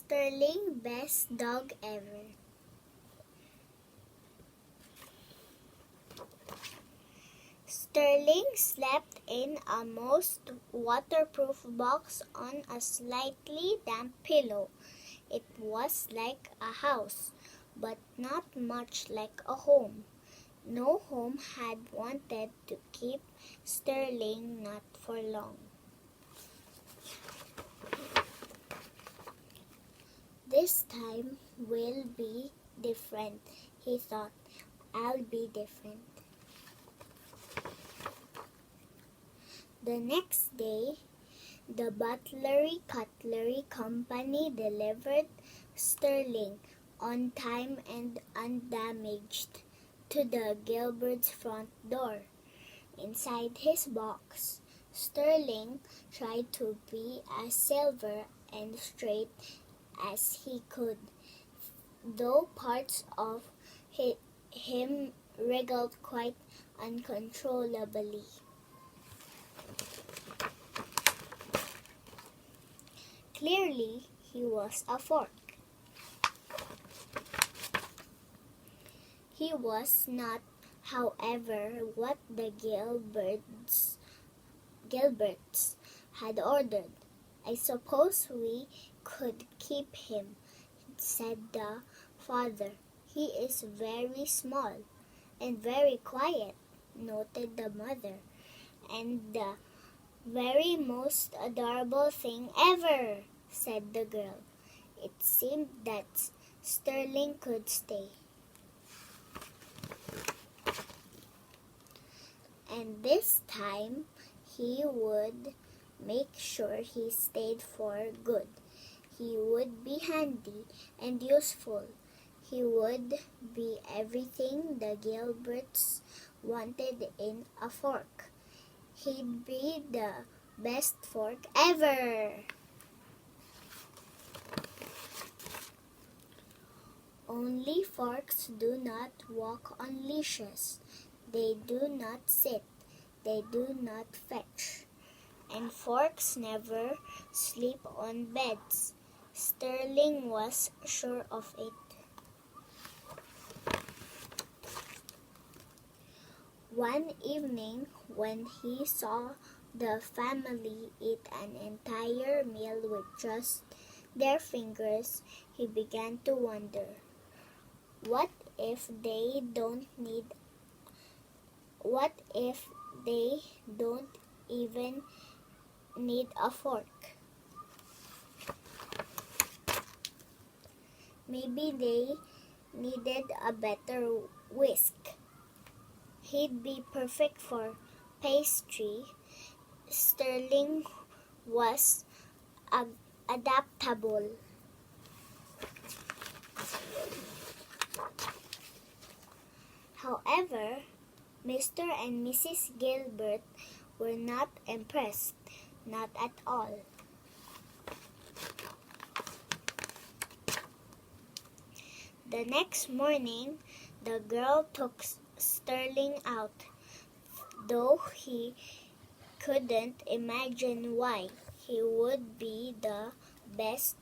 Sterling, best dog ever. Sterling slept in a most waterproof box on a slightly damp pillow. It was like a house, but not much like a home. No home had wanted to keep Sterling, not for long. This time will be different, he thought. I'll be different. The next day, the Butlery Cutlery Company delivered Sterling on time and undamaged to the Gilberts' front door. Inside his box, Sterling tried to be as silver and straight as he could, though parts of him wriggled quite uncontrollably. Clearly, he was a fork. He was not, however, what the Gilberts had ordered. I suppose we could keep him, said the father. He is very small and very quiet, noted the mother, and the very most adorable thing ever, said the girl. It seemed that Sterling could stay. And this time he would make sure he stayed for good. He would be handy and useful. He would be everything the Gilberts wanted in a fork. He'd be the best fork ever. Only forks do not walk on leashes. They do not sit. They do not fetch. And forks never sleep on beds. Sterling was sure of it. One evening, when he saw the family eat an entire meal with just their fingers, he began to wonder, what if they don't even need a fork? Maybe they needed a better whisk. He'd be perfect for pastry. Sterling was adaptable. However, Mr. and Mrs. Gilbert were not impressed, not at all. The next morning, the girl took Sterling out, though he couldn't imagine why. He would be the best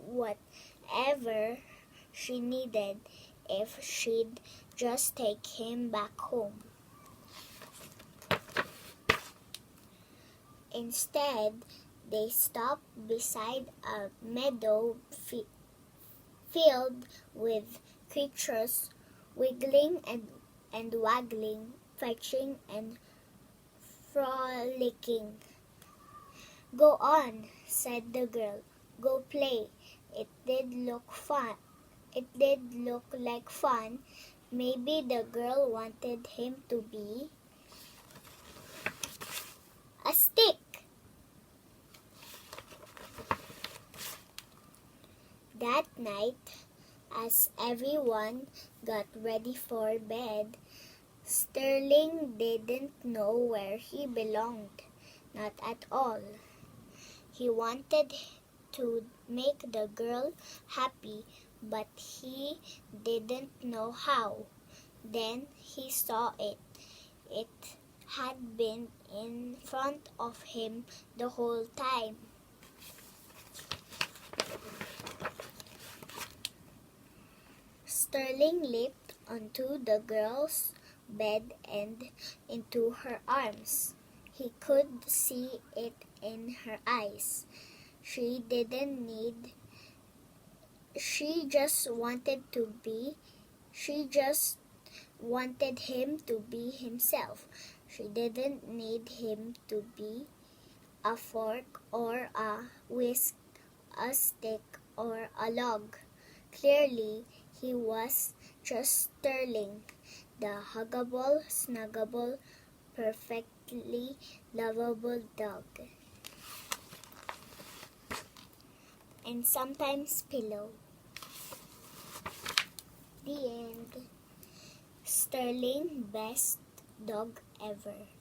whatever she needed if she'd just take him back home. Instead, they stopped beside a meadow filled with creatures wiggling and waggling, fetching and frolicking. Go on, said the girl. Go play. It did look like fun. Maybe the girl wanted him to be a stick. That night, as everyone got ready for bed, Sterling didn't know where he belonged, not at all. He wanted to make the girl happy, but he didn't know how. Then he saw it. It had been in front of him the whole time. Sterling leaped onto the girl's bed and into her arms. He could see it in her eyes. She just wanted him to be himself. She didn't need him to be a fork or a whisk, a stick or a log. Clearly, he was just Sterling, the huggable, snuggable, perfectly lovable dog. And sometimes pillow. The end. Sterling, best dog ever.